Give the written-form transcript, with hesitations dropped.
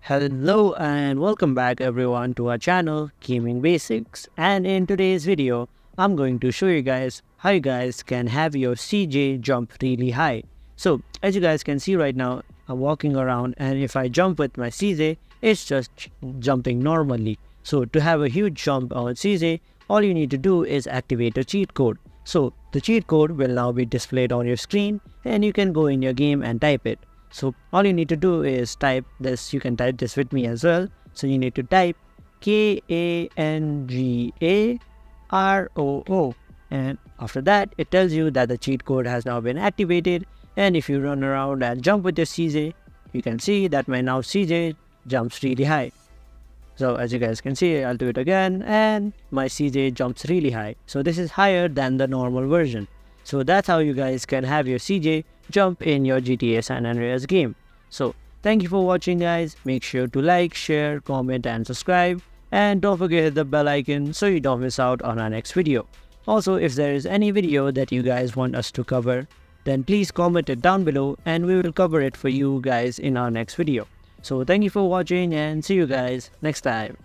Hello and welcome back everyone to our channel Gaming Basics, and in today's video I'm going to show you guys how you guys can have your CJ jump really high. So as you guys can see right now, I'm walking around, and if I jump with my CJ, it's just jumping normally. So to have a huge jump on CJ, all you need to do is activate a cheat code. So the cheat code will now be displayed on your screen, and you can go in your game and type it. So all you need to do is type this. You can type this with me as well. So you need to type KANGAROO, and after that it tells you that the cheat code has now been activated. And if you run around and jump with your CJ, you can see that my now CJ jumps really high. So as you guys can see, I'll do it again, and my CJ jumps really high. So this is higher than the normal version. So that's how you guys can have your CJ jump in your GTA San Andreas game. So thank you for watching guys. Make sure to like, share, comment and subscribe. And don't forget to hit the bell icon so you don't miss out on our next video. Also, if there is any video that you guys want us to cover, then please comment it down below and we will cover it for you guys in our next video. So thank you for watching and see you guys next time.